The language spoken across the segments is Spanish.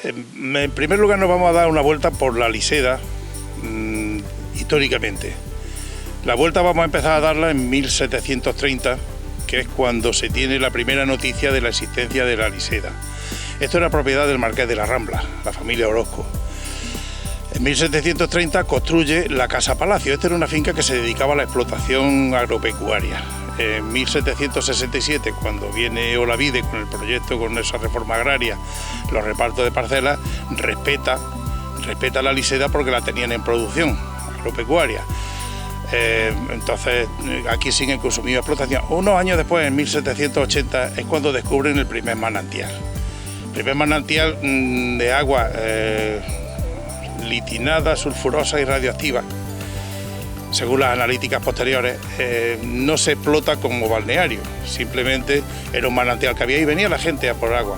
En primer lugar nos vamos a dar una vuelta por la Liseda, históricamente. La vuelta vamos a empezar a darla en 1730, que es cuando se tiene la primera noticia de la existencia de la Liseda. Esto era propiedad del Marqués de la Rambla, la familia Orozco. En 1730 construye la Casa Palacio. Esta era una finca que se dedicaba a la explotación agropecuaria. En 1767, cuando viene Olavide con el proyecto, con esa reforma agraria, los repartos de parcelas, respeta la Liseda porque la tenían en producción agropecuaria. Entonces aquí siguen con su misma explotación. Unos años después, en 1780, es cuando descubren el primer manantial. El primer manantial de agua litinada, sulfurosa y radioactiva. Según las analíticas posteriores, no se explota como balneario, simplemente era un manantial que había y venía la gente a por agua,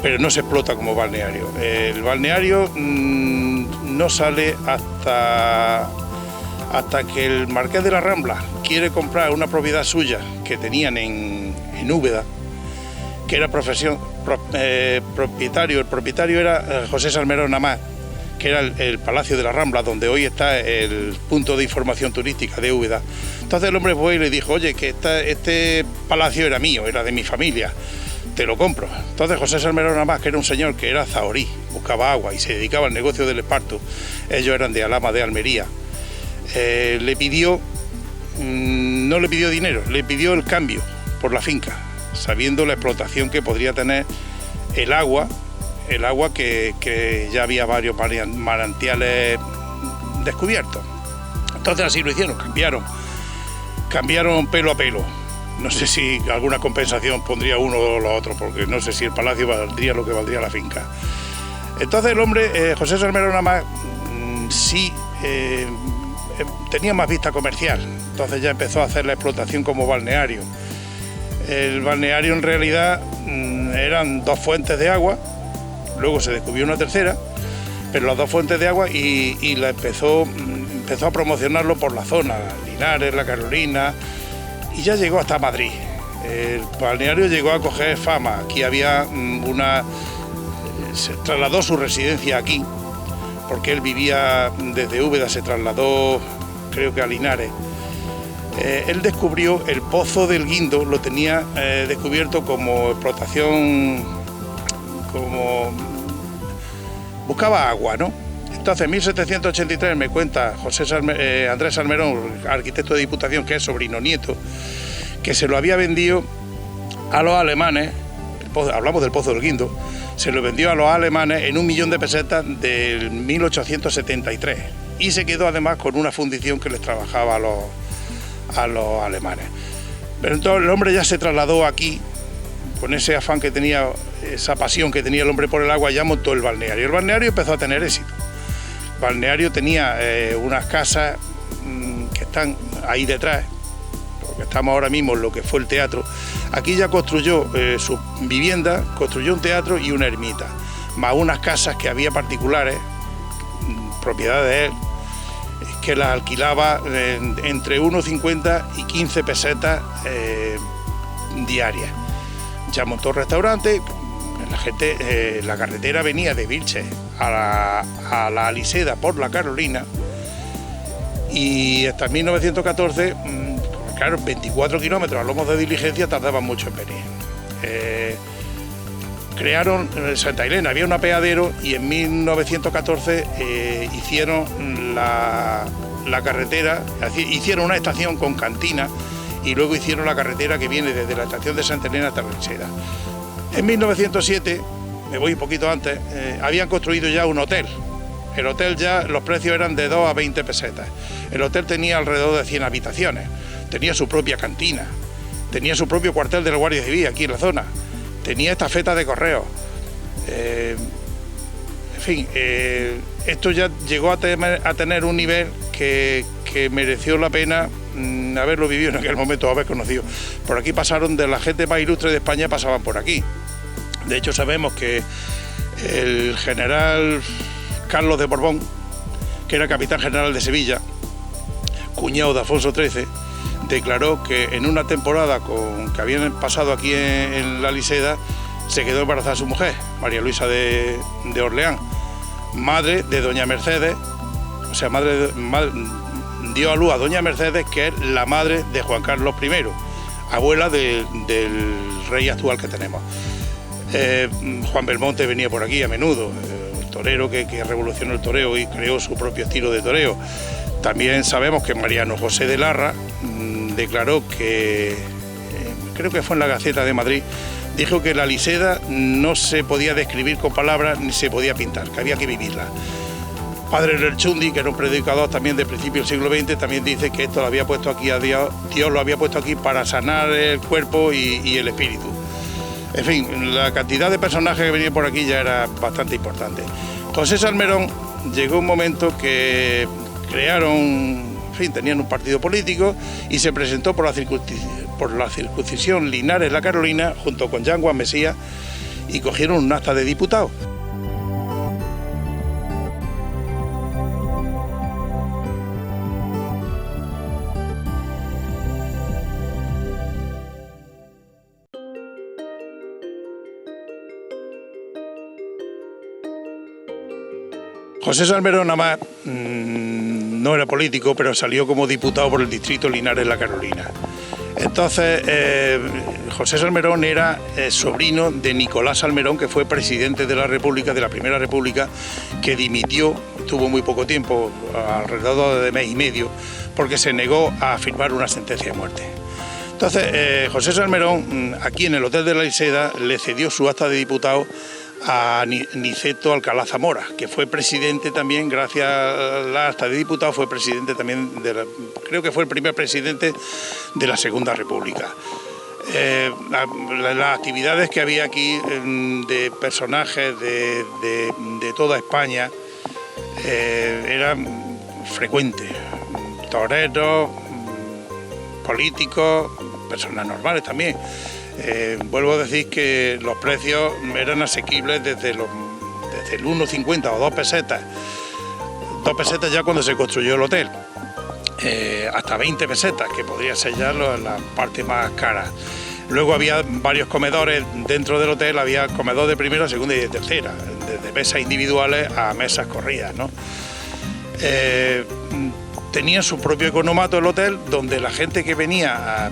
pero no se explota como balneario. El balneario no sale hasta que el Marqués de la Rambla quiere comprar una propiedad suya que tenían en Úbeda, que era propietario. El propietario era José Salmerón Amat, que era el Palacio de la Rambla, donde hoy está el punto de información turística de Úbeda. Entonces el hombre fue y le dijo: oye, que este palacio era mío, era de mi familia, te lo compro. Entonces José Salmerón Amat, que era un señor que era zahorí, buscaba agua y se dedicaba al negocio del esparto, ellos eran de Alhama de Almería, le pidió, no le pidió dinero, le pidió el cambio por la finca, sabiendo la explotación que podría tener el agua que ya había varios manantiales descubiertos. Entonces así lo hicieron, cambiaron pelo a pelo. No sé si alguna compensación pondría uno o lo otro, porque no sé si el palacio valdría lo que valdría la finca. Entonces el hombre, José Salmerón Amat, sí tenía más vista comercial, entonces ya empezó a hacer la explotación como balneario. El balneario en realidad eran 2 fuentes de agua. Luego se descubrió una tercera, pero las 2 fuentes de agua y la empezó a promocionarlo por la zona, Linares, La Carolina, y ya llegó hasta Madrid. El balneario llegó a coger fama. Aquí había se trasladó su residencia aquí, porque él vivía desde Úbeda, se trasladó creo que a Linares. Él descubrió el pozo del Guindo, lo tenía descubierto como explotación, como buscaba agua, ¿no? Entonces en 1783 me cuenta Andrés Salmerón, arquitecto de Diputación, que es sobrino nieto, que se lo había vendido a los alemanes, hablamos del pozo del Guindo, se lo vendió a los alemanes en 1.000.000 de pesetas del 1873 y se quedó además con una fundición que les trabajaba a los alemanes. Pero entonces el hombre ya se trasladó aquí, con ese afán que tenía, esa pasión que tenía el hombre por el agua, ya montó el balneario. El balneario empezó a tener éxito. El balneario tenía unas casas que están ahí detrás, porque estamos ahora mismo en lo que fue el teatro. Aquí ya construyó su vivienda, construyó un teatro y una ermita, más unas casas que había particulares, propiedad de él, que las alquilaba entre 1,50 y 15 pesetas diarias. Ya montó restaurantes, la gente, la carretera venía de Vilches a la Liseda por La Carolina, y hasta 1914, claro, 24 kilómetros a lomos de diligencia tardaban mucho en venir. Crearon Santa Elena, había un apeadero, y en 1914 hicieron la carretera, hicieron una estación con cantina, y luego hicieron la carretera que viene desde la estación de Santa Elena hasta la Liseda. En 1907, me voy un poquito antes, habían construido ya un hotel. El hotel ya, los precios eran de 2 a 20 pesetas. El hotel tenía alrededor de 100 habitaciones, tenía su propia cantina, tenía su propio cuartel de la Guardia Civil aquí en la zona, tenía estafeta de correos. En fin, esto ya llegó a tener un nivel que mereció la pena haberlo vivido en aquel momento, haber conocido. Por aquí pasaron, de la gente más ilustre de España pasaban por aquí. De hecho sabemos que el general Carlos de Borbón, que era capitán general de Sevilla, cuñado de Alfonso XIII, declaró que en una temporada que habían pasado aquí en la Liseda, se quedó embarazada su mujer, María Luisa de Orleán, madre de doña Mercedes, o sea, dio a luz a doña Mercedes, que es la madre de Juan Carlos I, abuela del rey actual que tenemos. Juan Belmonte venía por aquí a menudo, el torero que revolucionó el toreo y creó su propio estilo de toreo. También sabemos que Mariano José de Larra declaró que, creo que fue en la Gaceta de Madrid, dijo que la liseda no se podía describir con palabras ni se podía pintar, que había que vivirla. Padre Lerchundi, que era un predicador también de principios del siglo XX, también dice que esto lo había puesto aquí a Dios lo había puesto aquí para sanar el cuerpo y el espíritu. En fin, la cantidad de personajes que venían por aquí ya era bastante importante. José Salmerón llegó un momento que crearon, en fin, tenían un partido político y se presentó por la circunscripción Linares-La Carolina junto con Jean Juan Mesías y cogieron un acta de diputado. José Salmerón nada más no era político, pero salió como diputado por el distrito Linares-La Carolina. Entonces, José Salmerón era sobrino de Nicolás Salmerón, que fue presidente de la República, de la Primera República, que dimitió, tuvo muy poco tiempo, alrededor de mes y medio, porque se negó a firmar una sentencia de muerte. Entonces, José Salmerón, aquí en el Hotel de la Liseda, le cedió su acta de diputado a Niceto Alcalá Zamora, que fue presidente también, gracias a la acta de diputado, fue presidente también, creo que fue el primer presidente de la Segunda República. Las actividades que había aquí de personajes de toda España eran frecuentes, toreros, políticos, personas normales también. Vuelvo a decir que los precios eran asequibles desde el 1,50 o 2 pesetas. 2 pesetas ya cuando se construyó el hotel, hasta 20 pesetas, que podría ser ya la parte más cara. Luego había varios comedores dentro del hotel, había comedor de primera, segunda y de tercera, desde mesas individuales a mesas corridas, ¿no? Tenía su propio economato el hotel, donde la gente que venía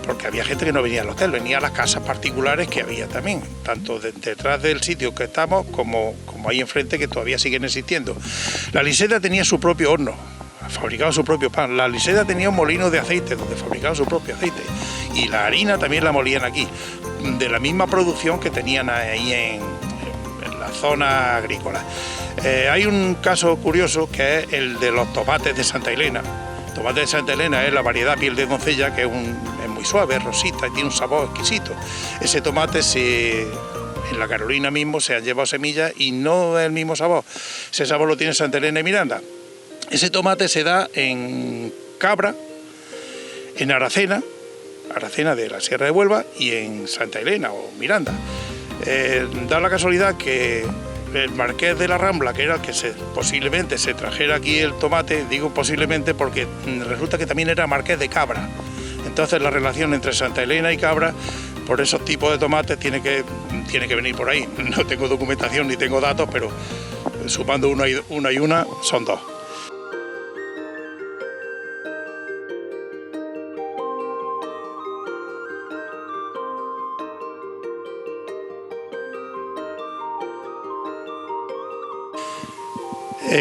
porque había gente que no venía al hotel, venía a las casas particulares que había también, tanto detrás del sitio que estamos como ahí enfrente, que todavía siguen existiendo. La Liseda tenía su propio horno, fabricaba su propio pan. La Liseda tenía un molino de aceite donde fabricaba su propio aceite, y la harina también la molían aquí, de la misma producción que tenían ahí en la zona agrícola. Hay un caso curioso que es el de los tomates de Santa Elena. El tomate de Santa Elena es la variedad piel de doncella, que es muy suave, es rosita y tiene un sabor exquisito. Ese tomate en la Carolina mismo se han llevado semillas y no es el mismo sabor. Ese sabor lo tiene Santa Elena y Miranda. Ese tomate se da en Cabra, en Aracena de la Sierra de Huelva, y en Santa Elena o Miranda. Da la casualidad que el marqués de la Rambla, que era el que posiblemente se trajera aquí el tomate, digo posiblemente porque resulta que también era marqués de Cabra. Entonces la relación entre Santa Elena y Cabra, por esos tipos de tomates, tiene que venir por ahí. No tengo documentación ni tengo datos, pero sumando una y una son dos.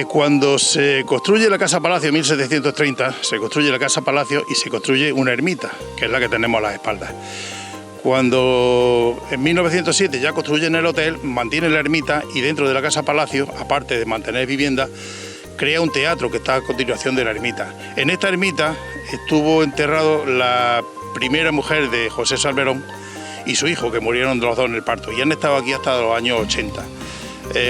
Cuando se construye la Casa Palacio en 1730, se construye la Casa Palacio y se construye una ermita, que es la que tenemos a las espaldas. Cuando en 1907 ya construyen el hotel, mantienen la ermita, y dentro de la Casa Palacio, aparte de mantener vivienda, crea un teatro que está a continuación de la ermita. En esta ermita estuvo enterrado la primera mujer de José Salmerón y su hijo, que murieron los dos en el parto, y han estado aquí hasta los años 80.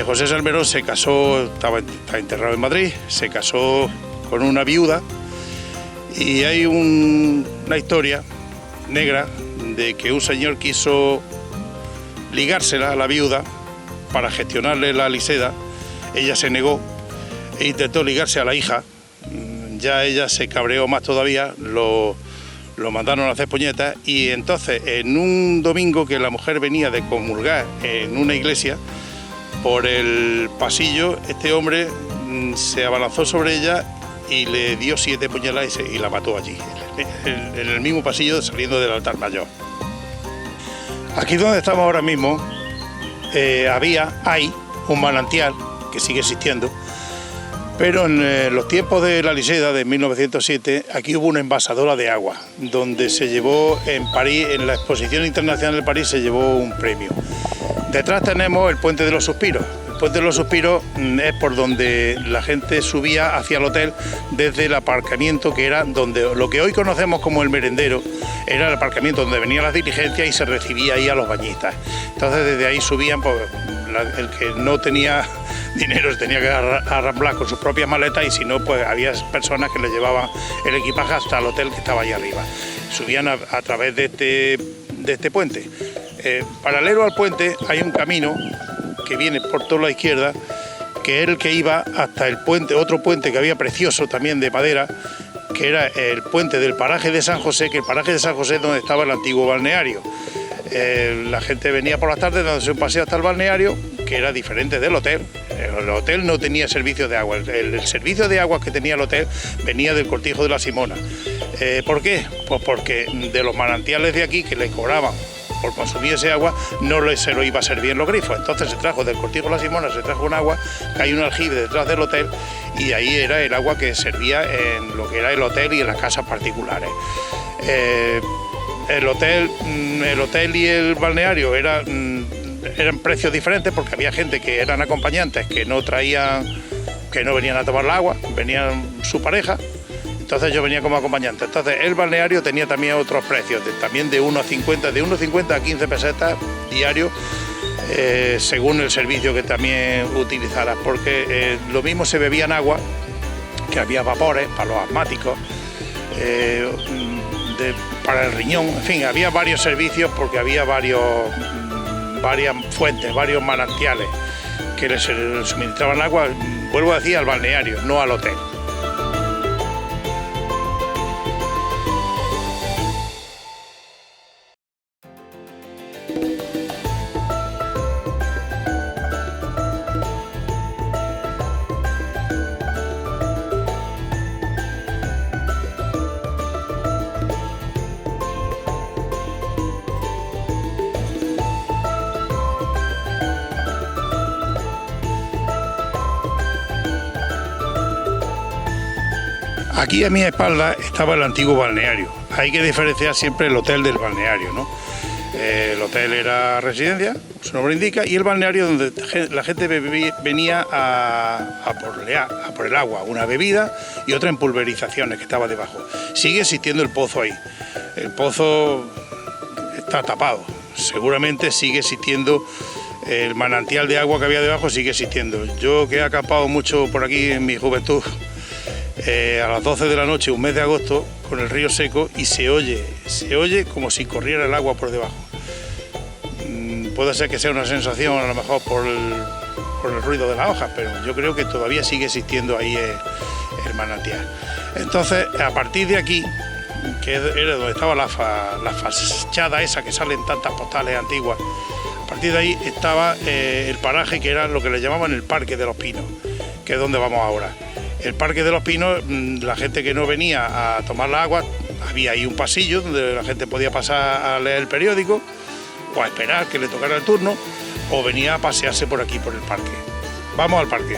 José Salmerón se casó, estaba enterrado en Madrid, se casó con una viuda, y hay una historia negra de que un señor quiso ligársela a la viuda para gestionarle la Liseda. Ella se negó e intentó ligarse a la hija. Ya ella se cabreó más todavía, lo lo mandaron a hacer puñetas, y entonces en un domingo que la mujer venía de comulgar en una iglesia, por el pasillo este hombre se abalanzó sobre ella y le dio 7 puñaladas y la mató allí, en el mismo pasillo saliendo del altar mayor. Aquí donde estamos ahora mismo hay un manantial que sigue existiendo, pero en los tiempos de la Liseda de 1907 aquí hubo una envasadora de agua donde se llevó en París, en la Exposición Internacional de París se llevó un premio. Detrás tenemos el Puente de los Suspiros. El Puente de los Suspiros es por donde la gente subía hacia el hotel desde el aparcamiento, que era donde lo que hoy conocemos como el merendero, era el aparcamiento donde venían las diligencias y se recibía ahí a los bañistas. Entonces desde ahí subían, pues, el que no tenía dinero se tenía que arramblar con sus propias maletas, y si no, pues había personas que le llevaban el equipaje hasta el hotel que estaba allá arriba. Subían a través de este puente. Paralelo al puente hay un camino que viene por toda la izquierda, que es el que iba hasta el puente, otro puente que había precioso también de madera, que era el puente del paraje de San José, que el paraje de San José es donde estaba el antiguo balneario. La gente venía por las tardes dándose un paseo hasta el balneario, que era diferente del hotel. El hotel no tenía servicio de agua, el servicio de agua que tenía el hotel venía del Cortijo de la Simona. ¿Por qué? Pues porque de los manantiales de aquí que le cobraban por consumir ese agua, no se lo iba a servir en los grifos. Entonces se trajo del Cortijo de la Simona, se trajo un agua, que hay un aljibe detrás del hotel, y ahí era el agua que servía en lo que era el hotel y en las casas particulares. El hotel y el balneario eran precios diferentes, porque había gente que eran acompañantes que no venían a tomar el agua, venían su pareja. Entonces yo venía como acompañante. Entonces el balneario tenía también otros precios, también de 1,50 a 15 pesetas diarios, según el servicio que también utilizaras, porque lo mismo se bebían agua, que había vapores para los asmáticos, para el riñón, en fin, había varios servicios, porque había varias fuentes, varios manantiales que les suministraban agua, vuelvo a decir, al balneario, no al hotel. Aquí a mi espalda estaba el antiguo balneario. Hay que diferenciar siempre el hotel del balneario, ¿no? El hotel era residencia, su nombre indica, y el balneario donde la gente venía a por el agua, una bebida y otra en pulverizaciones que estaba debajo. Sigue existiendo el pozo ahí. El pozo está tapado. Seguramente sigue existiendo el manantial de agua que había debajo, sigue existiendo. Yo, que he acampado mucho por aquí en mi juventud, a las 12 de la noche, un mes de agosto, con el río seco, y se oye como si corriera el agua por debajo. Puede ser que sea una sensación, a lo mejor por el ruido de las hojas, pero yo creo que todavía sigue existiendo ahí el manantial. Entonces, a partir de aquí, que era donde estaba la fachada esa que salen tantas postales antiguas, a partir de ahí estaba el paraje que era lo que le llamaban el Parque de los Pinos, que es donde vamos ahora. El Parque de los Pinos, la gente que no venía a tomar la agua, había ahí un pasillo donde la gente podía pasar a leer el periódico o a esperar que le tocara el turno, o venía a pasearse por aquí, por el parque. Vamos al parque.